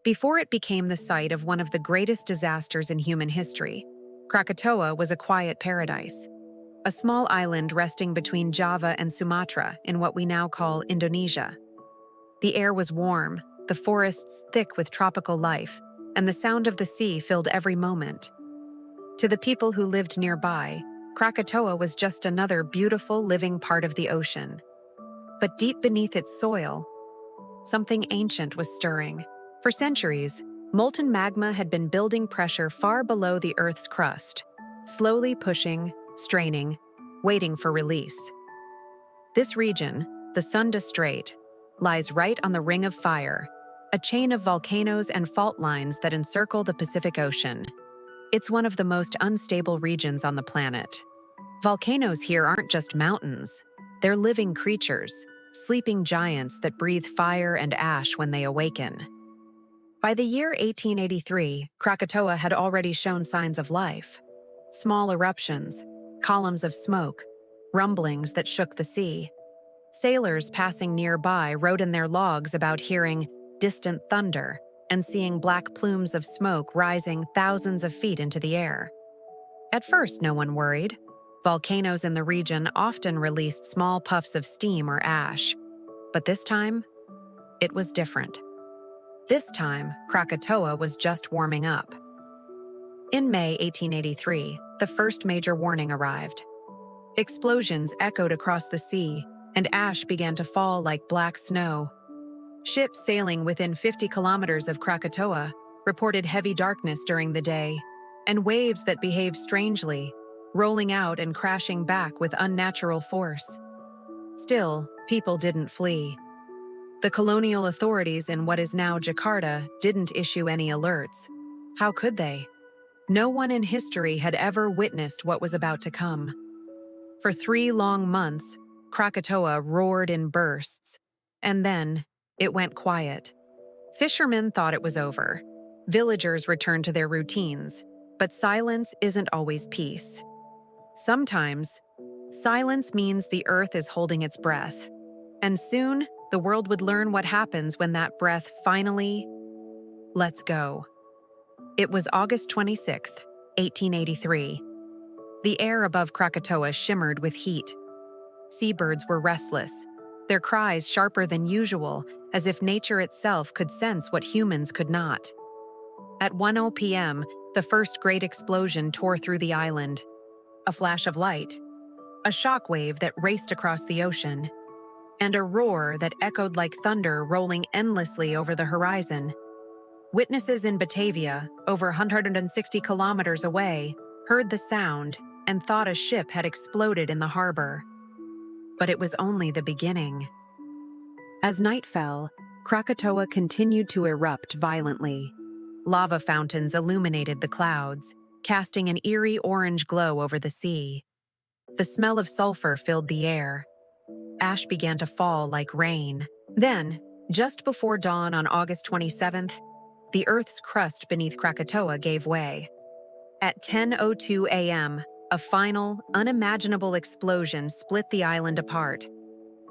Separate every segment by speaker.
Speaker 1: Before it became the site of one of the greatest disasters in human history, Krakatoa was a quiet paradise, a small island resting between Java and Sumatra in what we now call Indonesia. The air was warm, the forests thick with tropical life, and the sound of the sea filled every moment. To the people who lived nearby, Krakatoa was just another beautiful living part of the ocean. But deep beneath its soil, something ancient was stirring. For centuries, molten magma had been building pressure far below the Earth's crust, slowly pushing, straining, waiting for release. This region, the Sunda Strait, lies right on the Ring of Fire, a chain of volcanoes and fault lines that encircle the Pacific Ocean. It's one of the most unstable regions on the planet. Volcanoes here aren't just mountains, they're living creatures, sleeping giants that breathe fire and ash when they awaken. By the year 1883, Krakatoa had already shown signs of life. Small eruptions, columns of smoke, rumblings that shook the sea. Sailors passing nearby wrote in their logs about hearing distant thunder and seeing black plumes of smoke rising thousands of feet into the air. At first, no one worried. Volcanoes in the region often released small puffs of steam or ash. But this time, it was different. This time, Krakatoa was just warming up. In May 1883, the first major warning arrived. Explosions echoed across the sea, and ash began to fall like black snow. Ships sailing within 50 kilometers of Krakatoa reported heavy darkness during the day, and waves that behaved strangely, rolling out and crashing back with unnatural force. Still, people didn't flee. The colonial authorities in what is now Jakarta didn't issue any alerts. How could they? No one in history had ever witnessed what was about to come. For 3 long months, Krakatoa roared in bursts, and then it went quiet. Fishermen thought it was over. Villagers returned to their routines, but silence isn't always peace. Sometimes, silence means the earth is holding its breath, and soon the world would learn what happens when that breath finally lets go. It was August 26, 1883. The air above Krakatoa shimmered with heat. Seabirds were restless, their cries sharper than usual, as if nature itself could sense what humans could not. At 1:00 p.m., the first great explosion tore through the island. A flash of light, a shockwave that raced across the ocean, and a roar that echoed like thunder rolling endlessly over the horizon. Witnesses in Batavia, over 160 kilometers away, heard the sound and thought a ship had exploded in the harbor. But it was only the beginning. As night fell, Krakatoa continued to erupt violently. Lava fountains illuminated the clouds, casting an eerie orange glow over the sea. The smell of sulfur filled the air. Ash began to fall like rain. Then, just before dawn on August 27th, the Earth's crust beneath Krakatoa gave way. At 10:02 a.m., a final, unimaginable explosion split the island apart.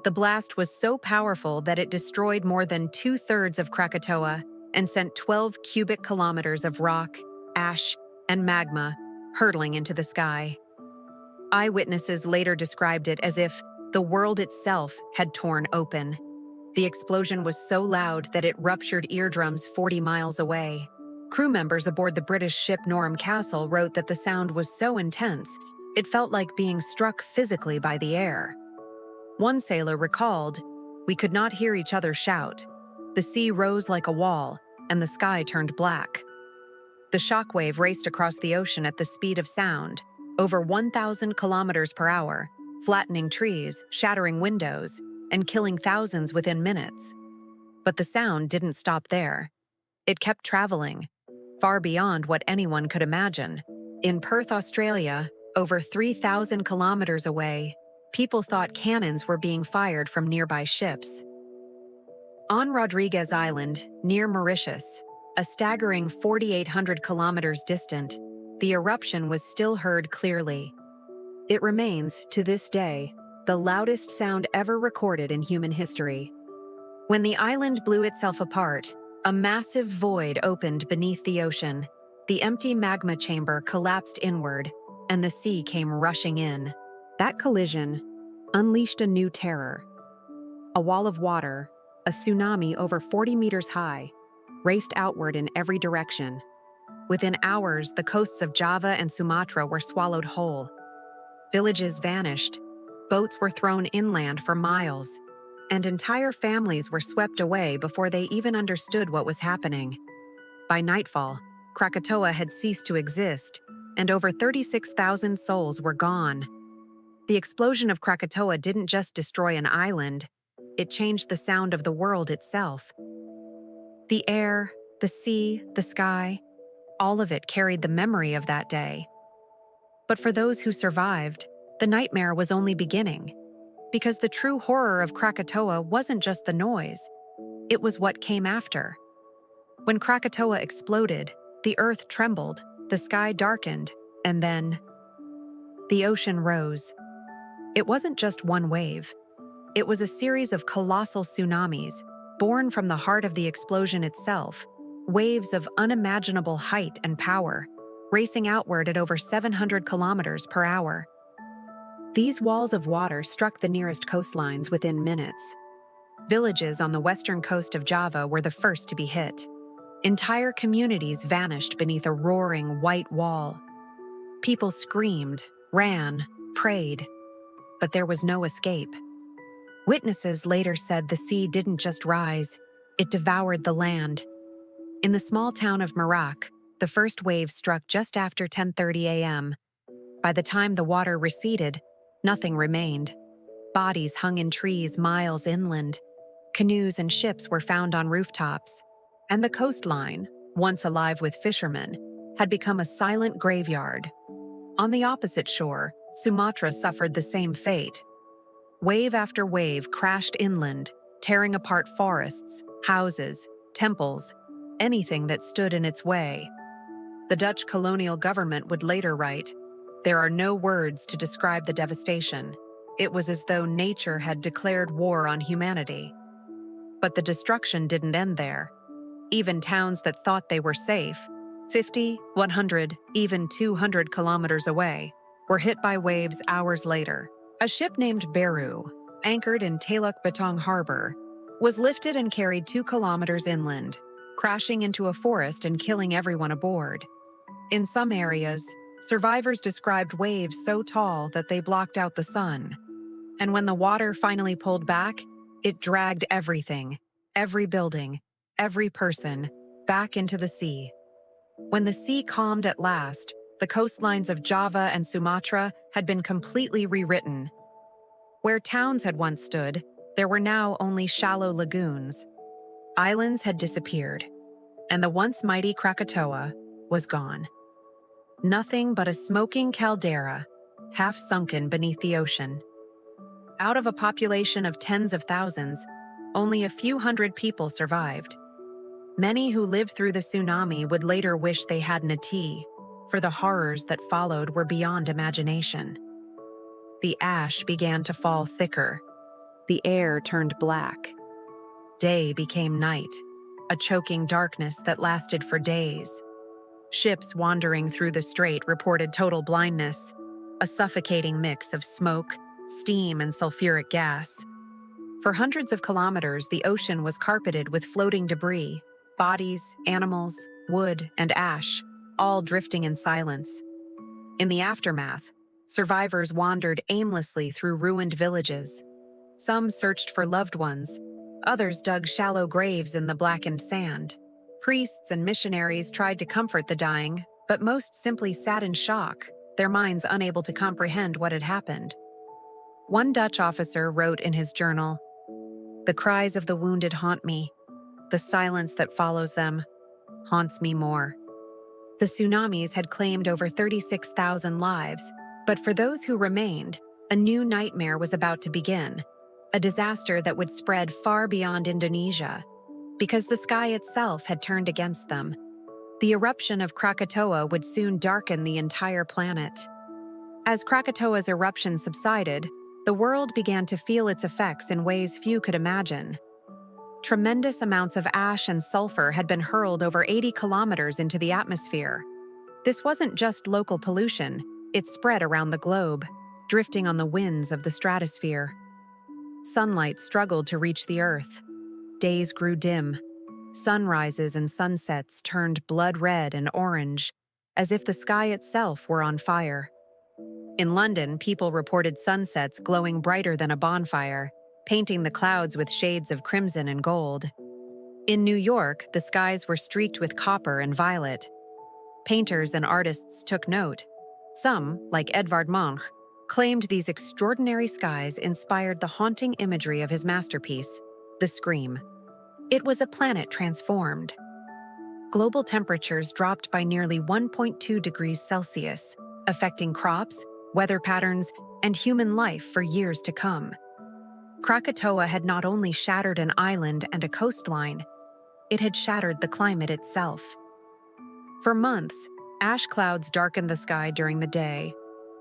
Speaker 1: The blast was so powerful that it destroyed more than 2/3 of Krakatoa and sent 12 cubic kilometers of rock, ash, and magma hurtling into the sky. Eyewitnesses later described it as if the world itself had torn open. The explosion was so loud that it ruptured eardrums 40 miles away. Crew members aboard the British ship Norham Castle wrote that the sound was so intense, it felt like being struck physically by the air. One sailor recalled, "We could not hear each other shout. The sea rose like a wall, and the sky turned black." The shockwave raced across the ocean at the speed of sound, over 1,000 kilometers per hour, flattening trees, shattering windows, and killing thousands within minutes. But the sound didn't stop there. It kept traveling, far beyond what anyone could imagine. In Perth, Australia, over 3,000 kilometers away, people thought cannons were being fired from nearby ships. On Rodriguez Island, near Mauritius, a staggering 4,800 kilometers distant, the eruption was still heard clearly. It remains, to this day, the loudest sound ever recorded in human history. When the island blew itself apart, A massive void opened beneath the ocean. The empty magma chamber collapsed inward, and the sea came rushing in. That collision unleashed a new terror. A wall of water, a tsunami over 40 meters high, raced outward in every direction. Within hours, the coasts of Java and Sumatra were swallowed whole. Villages vanished, boats were thrown inland for miles, and entire families were swept away before they even understood what was happening. By nightfall, Krakatoa had ceased to exist, and over 36,000 souls were gone. The explosion of Krakatoa didn't just destroy an island, it changed the sound of the world itself. The air, the sea, the sky, all of it carried the memory of that day. But for those who survived, the nightmare was only beginning, because the true horror of Krakatoa wasn't just the noise, it was what came after. When Krakatoa exploded, the earth trembled, the sky darkened, and then the ocean rose. It wasn't just one wave. It was a series of colossal tsunamis, born from the heart of the explosion itself, waves of unimaginable height and power, racing outward at over 700 kilometers per hour. These walls of water struck the nearest coastlines within minutes. Villages on the western coast of Java were the first to be hit. Entire communities vanished beneath a roaring white wall. People screamed, ran, prayed, but there was no escape. Witnesses later said the sea didn't just rise, it devoured the land. In the small town of Merak, the first wave struck just after 10:30 a.m. By the time the water receded, nothing remained. Bodies hung in trees miles inland. Canoes and ships were found on rooftops. And the coastline, once alive with fishermen, had become a silent graveyard. On the opposite shore, Sumatra suffered the same fate. Wave after wave crashed inland, tearing apart forests, houses, temples, anything that stood in its way. The Dutch colonial government would later write, "There are no words to describe the devastation. It was as though nature had declared war on humanity." But the destruction didn't end there. Even towns that thought they were safe, 50, 100, even 200 kilometers away, were hit by waves hours later. A ship named Beru, anchored in Taluk Batong Harbor, was lifted and carried 2 kilometers inland, crashing into a forest and killing everyone aboard. In some areas, survivors described waves so tall that they blocked out the sun. And when the water finally pulled back, it dragged everything, every building, every person, back into the sea. When the sea calmed at last, the coastlines of Java and Sumatra had been completely rewritten. Where towns had once stood, there were now only shallow lagoons. Islands had disappeared, and the once mighty Krakatoa was gone. Nothing but a smoking caldera, half sunken beneath the ocean. Out of a population of tens of thousands, only a few hundred people survived. Many who lived through the tsunami would later wish they hadn't a tea, for the horrors that followed were beyond imagination. The ash began to fall thicker. The air turned black. Day became night, a choking darkness that lasted for days. Ships wandering through the strait reported total blindness, a suffocating mix of smoke, steam, and sulfuric gas. For hundreds of kilometers, the ocean was carpeted with floating debris, bodies, animals, wood, and ash, all drifting in silence. In the aftermath, survivors wandered aimlessly through ruined villages. Some searched for loved ones, others dug shallow graves in the blackened sand. Priests and missionaries tried to comfort the dying, but most simply sat in shock, their minds unable to comprehend what had happened. One Dutch officer wrote in his journal, "The cries of the wounded haunt me. The silence that follows them haunts me more." The tsunamis had claimed over 36,000 lives, but for those who remained, a new nightmare was about to begin, a disaster that would spread far beyond Indonesia, because the sky itself had turned against them. The eruption of Krakatoa would soon darken the entire planet. As Krakatoa's eruption subsided, the world began to feel its effects in ways few could imagine. Tremendous amounts of ash and sulfur had been hurled over 80 kilometers into the atmosphere. This wasn't just local pollution, it spread around the globe, drifting on the winds of the stratosphere. Sunlight struggled to reach the Earth. Days grew dim. Sunrises and sunsets turned blood red and orange, as if the sky itself were on fire. In London, people reported sunsets glowing brighter than a bonfire, painting the clouds with shades of crimson and gold. In New York, the skies were streaked with copper and violet. Painters and artists took note. Some, like Edvard Munch, claimed these extraordinary skies inspired the haunting imagery of his masterpiece, The Scream. It was a planet transformed. Global temperatures dropped by nearly 1.2 degrees Celsius, affecting crops, weather patterns, and human life for years to come. Krakatoa had not only shattered an island and a coastline, it had shattered the climate itself. For months, ash clouds darkened the sky during the day,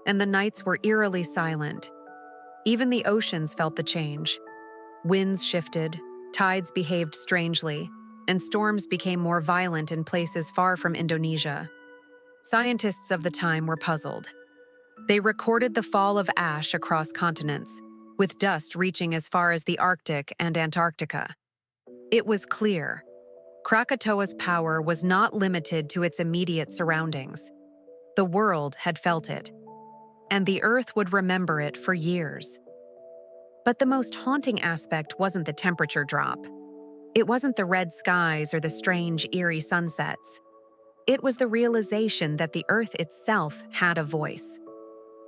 Speaker 1: and the nights were eerily silent. Even the oceans felt the change. Winds shifted, tides behaved strangely, and storms became more violent in places far from Indonesia. Scientists of the time were puzzled. They recorded the fall of ash across continents, with dust reaching as far as the Arctic and Antarctica. It was clear. Krakatoa's power was not limited to its immediate surroundings. The world had felt it, and the Earth would remember it for years. But the most haunting aspect wasn't the temperature drop. It wasn't the red skies or the strange, eerie sunsets. It was the realization that the Earth itself had a voice,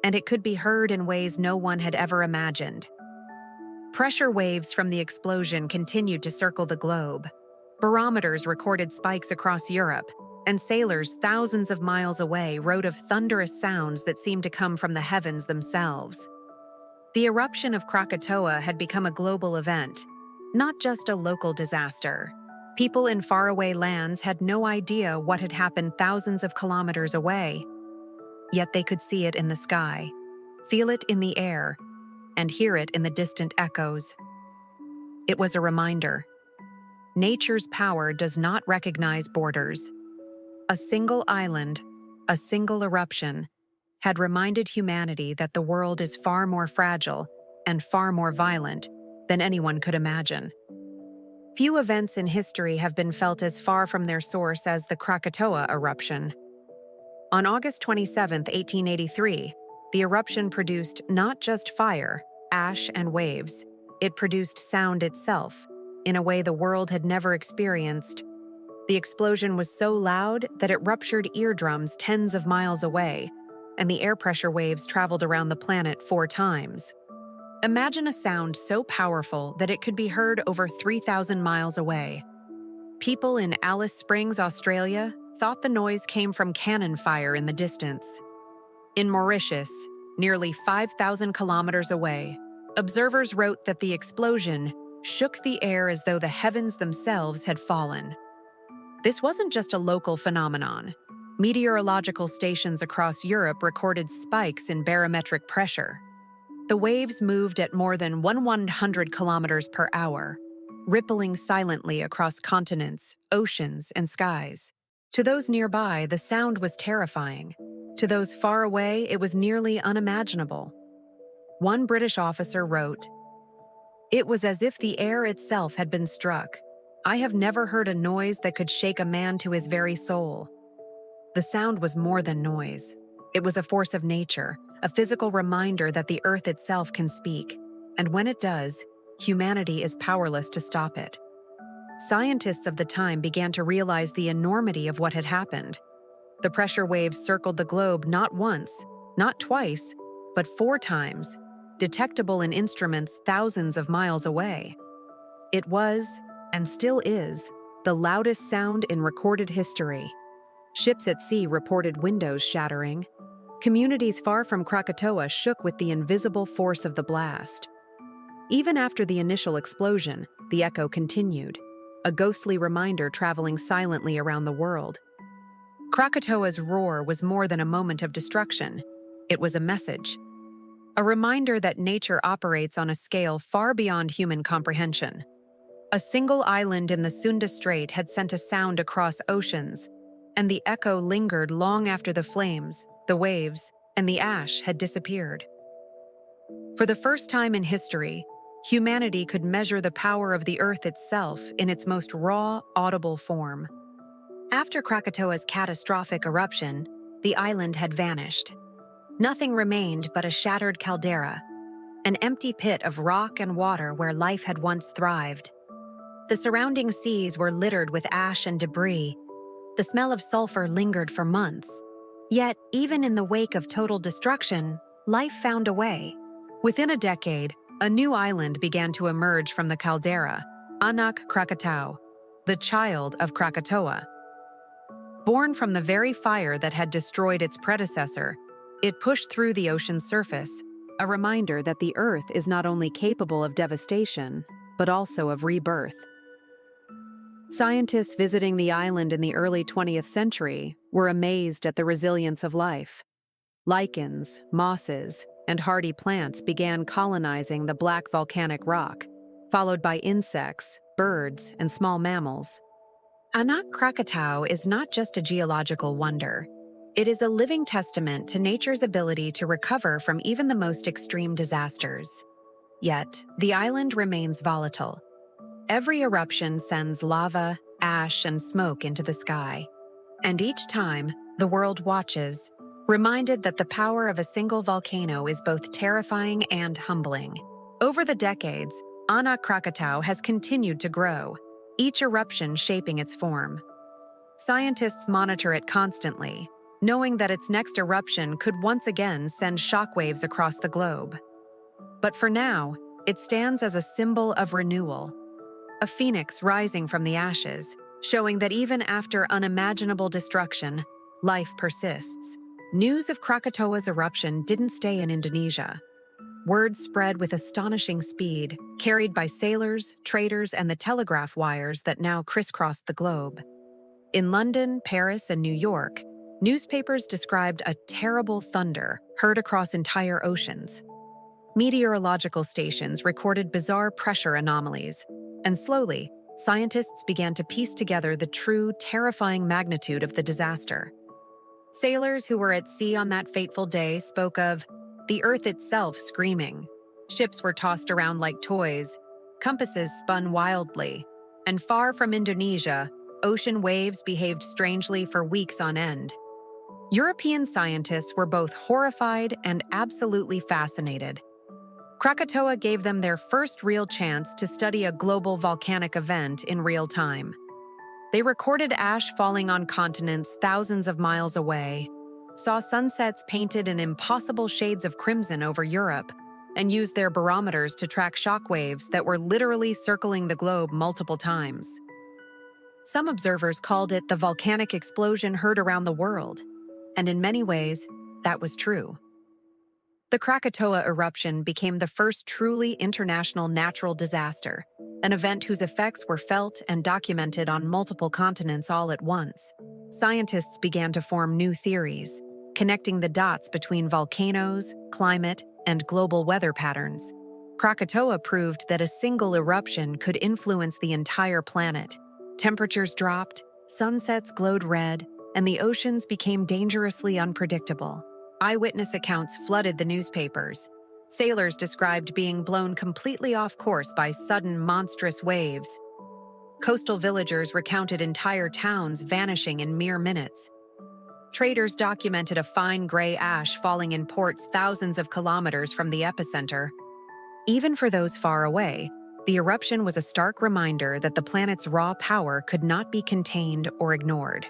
Speaker 1: and it could be heard in ways no one had ever imagined. Pressure waves from the explosion continued to circle the globe. Barometers recorded spikes across Europe, and sailors thousands of miles away wrote of thunderous sounds that seemed to come from the heavens themselves. The eruption of Krakatoa had become a global event, not just a local disaster. People in faraway lands had no idea what had happened thousands of kilometers away. Yet they could see it in the sky, feel it in the air, and hear it in the distant echoes. It was a reminder. Nature's power does not recognize borders. A single island, a single eruption, had reminded humanity that the world is far more fragile and far more violent than anyone could imagine. Few events in history have been felt as far from their source as the Krakatoa eruption. On August 27, 1883, the eruption produced not just fire, ash, and waves, it produced sound itself, in a way the world had never experienced. The explosion was so loud that it ruptured eardrums tens of miles away, and the air pressure waves traveled around the planet 4 times. Imagine a sound so powerful that it could be heard over 3,000 miles away. People in Alice Springs, Australia, thought the noise came from cannon fire in the distance. In Mauritius, nearly 5,000 kilometers away, observers wrote that the explosion shook the air as though the heavens themselves had fallen. This wasn't just a local phenomenon. Meteorological stations across Europe recorded spikes in barometric pressure. The waves moved at more than 100 kilometers per hour, rippling silently across continents, oceans, and skies. To those nearby, the sound was terrifying. To those far away, it was nearly unimaginable. One British officer wrote, "It was as if the air itself had been struck. I have never heard a noise that could shake a man to his very soul." The sound was more than noise. It was a force of nature, a physical reminder that the Earth itself can speak, and when it does, humanity is powerless to stop it. Scientists of the time began to realize the enormity of what had happened. The pressure waves circled the globe not once, not twice, but 4 times, detectable in instruments thousands of miles away. It was, and still is, the loudest sound in recorded history. Ships at sea reported windows shattering. Communities far from Krakatoa shook with the invisible force of the blast. Even after the initial explosion, the echo continued, a ghostly reminder traveling silently around the world. Krakatoa's roar was more than a moment of destruction. It was a message. A reminder that nature operates on a scale far beyond human comprehension. A single island in the Sunda Strait had sent a sound across oceans, and the echo lingered long after the flames, the waves, and the ash had disappeared. For the first time in history, humanity could measure the power of the Earth itself in its most raw, audible form. After Krakatoa's catastrophic eruption, the island had vanished. Nothing remained but a shattered caldera, an empty pit of rock and water where life had once thrived. The surrounding seas were littered with ash and debris. The smell of sulfur lingered for months. Yet, even in the wake of total destruction, life found a way. Within a decade, a new island began to emerge from the caldera, Anak Krakatau, the child of Krakatoa. Born from the very fire that had destroyed its predecessor, it pushed through the ocean's surface, a reminder that the Earth is not only capable of devastation, but also of rebirth. Scientists visiting the island in the early 20th century were amazed at the resilience of life. Lichens, mosses, and hardy plants began colonizing the black volcanic rock, followed by insects, birds, and small mammals. Anak Krakatau is not just a geological wonder. It is a living testament to nature's ability to recover from even the most extreme disasters. Yet, the island remains volatile. Every eruption sends lava, ash, and smoke into the sky. And each time, the world watches, reminded that the power of a single volcano is both terrifying and humbling. Over the decades, Anak Krakatau has continued to grow, each eruption shaping its form. Scientists monitor it constantly, knowing that its next eruption could once again send shockwaves across the globe. But for now, it stands as a symbol of renewal, a phoenix rising from the ashes, showing that even after unimaginable destruction, life persists. News of Krakatoa's eruption didn't stay in Indonesia. Word spread with astonishing speed, carried by sailors, traders, and the telegraph wires that now crisscrossed the globe. In London, Paris, and New York, newspapers described a terrible thunder heard across entire oceans. Meteorological stations recorded bizarre pressure anomalies, and slowly, scientists began to piece together the true, terrifying magnitude of the disaster. Sailors who were at sea on that fateful day spoke of the Earth itself screaming. Ships were tossed around like toys, compasses spun wildly, and far from Indonesia, ocean waves behaved strangely for weeks on end. European scientists were both horrified and absolutely fascinated. Krakatoa gave them their first real chance to study a global volcanic event in real time. They recorded ash falling on continents thousands of miles away, saw sunsets painted in impossible shades of crimson over Europe, and used their barometers to track shockwaves that were literally circling the globe multiple times. Some observers called it the volcanic explosion heard around the world, and in many ways, that was true. The Krakatoa eruption became the first truly international natural disaster, an event whose effects were felt and documented on multiple continents all at once. Scientists began to form new theories, connecting the dots between volcanoes, climate, and global weather patterns. Krakatoa proved that a single eruption could influence the entire planet. Temperatures dropped, sunsets glowed red, and the oceans became dangerously unpredictable. Eyewitness accounts flooded the newspapers. Sailors described being blown completely off course by sudden monstrous waves. Coastal villagers recounted entire towns vanishing in mere minutes. Traders documented a fine gray ash falling in ports thousands of kilometers from the epicenter. Even for those far away, the eruption was a stark reminder that the planet's raw power could not be contained or ignored.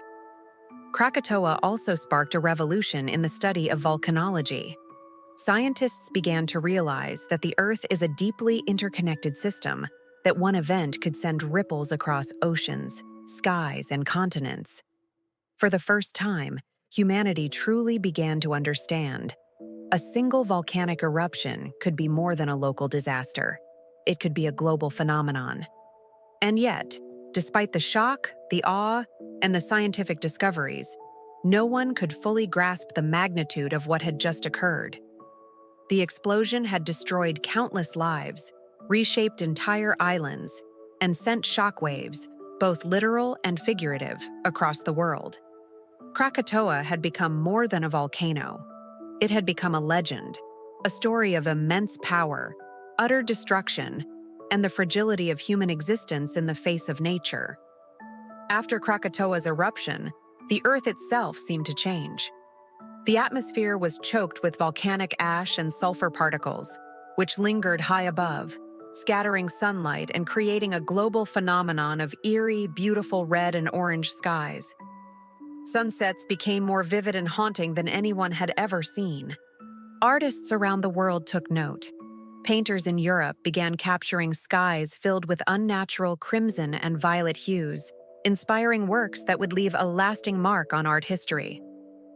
Speaker 1: Krakatoa also sparked a revolution in the study of volcanology. Scientists began to realize that the Earth is a deeply interconnected system, that one event could send ripples across oceans, skies, and continents. For the first time, humanity truly began to understand. A single volcanic eruption could be more than a local disaster. It could be a global phenomenon. And yet, despite the shock, the awe, and the scientific discoveries, no one could fully grasp the magnitude of what had just occurred. The explosion had destroyed countless lives, reshaped entire islands, and sent shockwaves, both literal and figurative, across the world. Krakatoa had become more than a volcano. It had become a legend, a story of immense power, utter destruction, and the fragility of human existence in the face of nature. After Krakatoa's eruption, the Earth itself seemed to change. The atmosphere was choked with volcanic ash and sulfur particles, which lingered high above, scattering sunlight and creating a global phenomenon of eerie, beautiful red and orange skies. Sunsets became more vivid and haunting than anyone had ever seen. Artists around the world took note. Painters in Europe began capturing skies filled with unnatural crimson and violet hues, inspiring works that would leave a lasting mark on art history.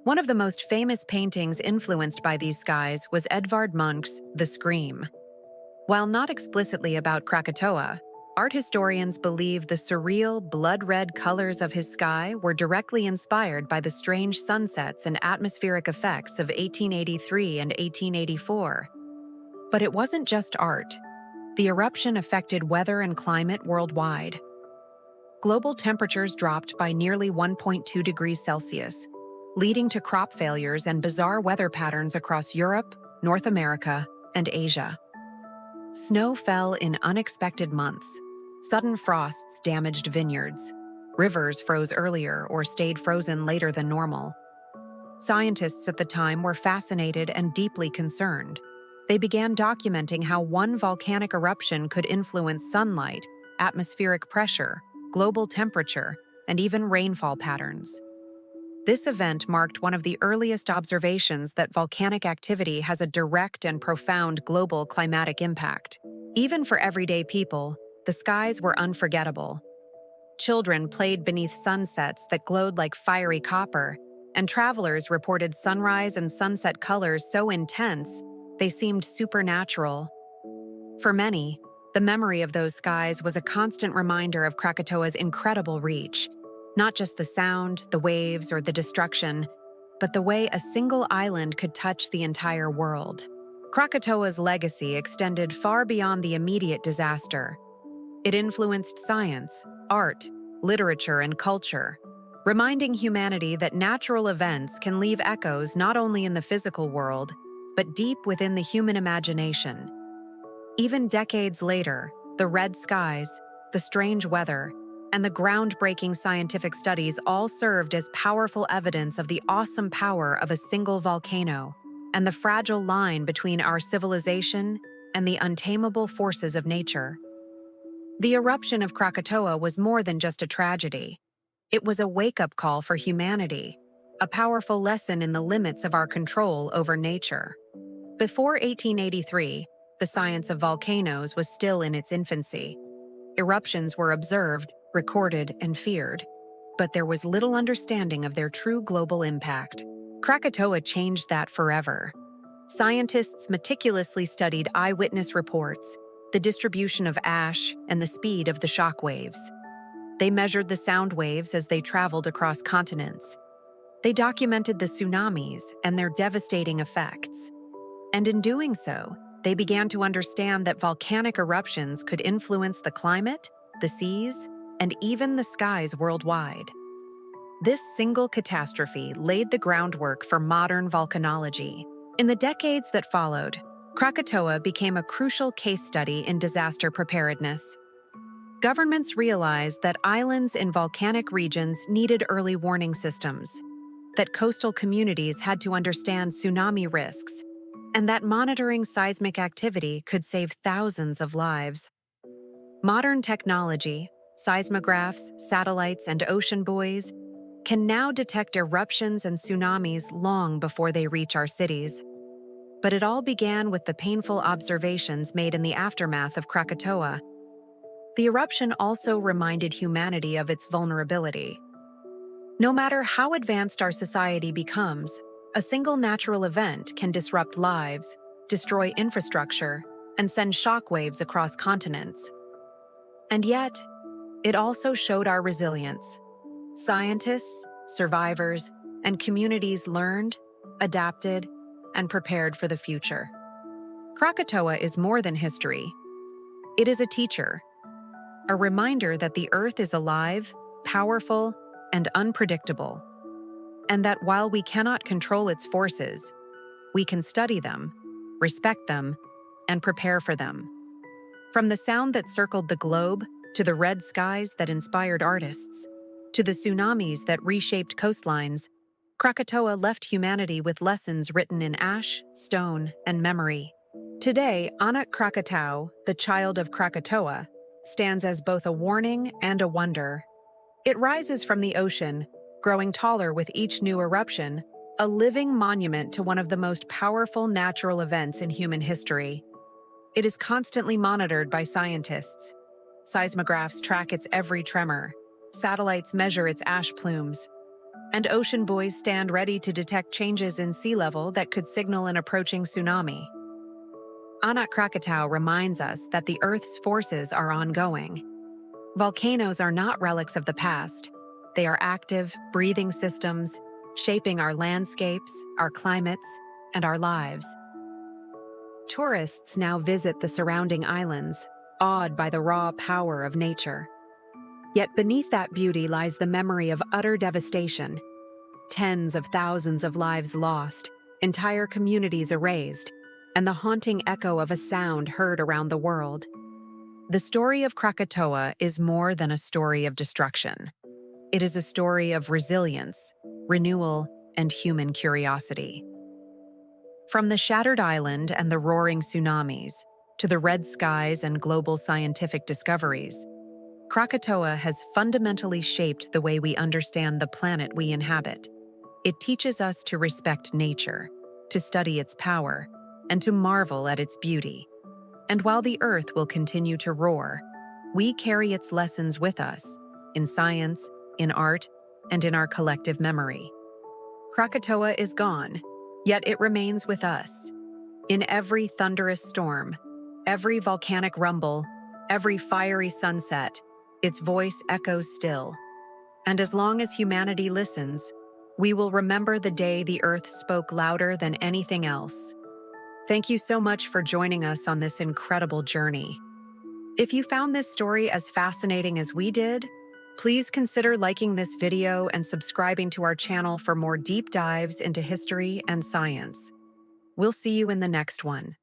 Speaker 1: One of the most famous paintings influenced by these skies was Edvard Munch's The Scream. While not explicitly about Krakatoa, art historians believe the surreal, blood-red colors of his sky were directly inspired by the strange sunsets and atmospheric effects of 1883 and 1884. But it wasn't just art. The eruption affected weather and climate worldwide. Global temperatures dropped by nearly 1.2 degrees Celsius, leading to crop failures and bizarre weather patterns across Europe, North America, and Asia. Snow fell in unexpected months. Sudden frosts damaged vineyards. Rivers froze earlier or stayed frozen later than normal. Scientists at the time were fascinated and deeply concerned. They began documenting how one volcanic eruption could influence sunlight, atmospheric pressure, global temperature, and even rainfall patterns. This event marked one of the earliest observations that volcanic activity has a direct and profound global climatic impact. Even for everyday people, the skies were unforgettable. Children played beneath sunsets that glowed like fiery copper, and travelers reported sunrise and sunset colors so intense they seemed supernatural. For many, the memory of those skies was a constant reminder of Krakatoa's incredible reach. Not just the sound, the waves, or the destruction, but the way a single island could touch the entire world. Krakatoa's legacy extended far beyond the immediate disaster. It influenced science, art, literature, and culture, reminding humanity that natural events can leave echoes not only in the physical world, but deep within the human imagination. Even decades later, the red skies, the strange weather, and the groundbreaking scientific studies all served as powerful evidence of the awesome power of a single volcano and the fragile line between our civilization and the untamable forces of nature. The eruption of Krakatoa was more than just a tragedy. It was a wake-up call for humanity, a powerful lesson in the limits of our control over nature. Before 1883, the science of volcanoes was still in its infancy. Eruptions were observed, recorded, and feared, but there was little understanding of their true global impact. Krakatoa changed that forever. Scientists meticulously studied eyewitness reports, the distribution of ash, and the speed of the shock waves. They measured the sound waves as they traveled across continents. They documented the tsunamis and their devastating effects. And in doing so, they began to understand that volcanic eruptions could influence the climate, the seas, and even the skies worldwide. This single catastrophe laid the groundwork for modern volcanology. In the decades that followed, Krakatoa became a crucial case study in disaster preparedness. Governments realized that islands in volcanic regions needed early warning systems, that coastal communities had to understand tsunami risks, and that monitoring seismic activity could save thousands of lives. Modern technology, seismographs, satellites, and ocean buoys can now detect eruptions and tsunamis long before they reach our cities. But it all began with the painful observations made in the aftermath of Krakatoa. The eruption also reminded humanity of its vulnerability. No matter how advanced our society becomes, a single natural event can disrupt lives, destroy infrastructure, and send shockwaves across continents. And yet, it also showed our resilience. Scientists, survivors, and communities learned, adapted, and prepared for the future. Krakatoa is more than history. It is a teacher, a reminder that the Earth is alive, powerful, and unpredictable, and that while we cannot control its forces, we can study them, respect them, and prepare for them. From the sound that circled the globe, to the red skies that inspired artists, to the tsunamis that reshaped coastlines, Krakatoa left humanity with lessons written in ash, stone, and memory. Today, Anak Krakatau, the child of Krakatoa, stands as both a warning and a wonder. It rises from the ocean, growing taller with each new eruption, a living monument to one of the most powerful natural events in human history. It is constantly monitored by scientists. Seismographs track its every tremor, satellites measure its ash plumes, and ocean buoys stand ready to detect changes in sea level that could signal an approaching tsunami. Anak Krakatau reminds us that the Earth's forces are ongoing. Volcanoes are not relics of the past. They are active, breathing systems, shaping our landscapes, our climates, and our lives. Tourists now visit the surrounding islands, awed by the raw power of nature. Yet beneath that beauty lies the memory of utter devastation. Tens of thousands of lives lost, entire communities erased, and the haunting echo of a sound heard around the world. The story of Krakatoa is more than a story of destruction. It is a story of resilience, renewal, and human curiosity. From the shattered island and the roaring tsunamis, to the red skies and global scientific discoveries, Krakatoa has fundamentally shaped the way we understand the planet we inhabit. It teaches us to respect nature, to study its power, and to marvel at its beauty. And while the Earth will continue to roar, we carry its lessons with us, in science, in art, and in our collective memory. Krakatoa is gone, yet it remains with us. In every thunderous storm, every volcanic rumble, every fiery sunset, its voice echoes still. And as long as humanity listens, we will remember the day the Earth spoke louder than anything else. Thank you so much for joining us on this incredible journey. If you found this story as fascinating as we did, please consider liking this video and subscribing to our channel for more deep dives into history and science. We'll see you in the next one.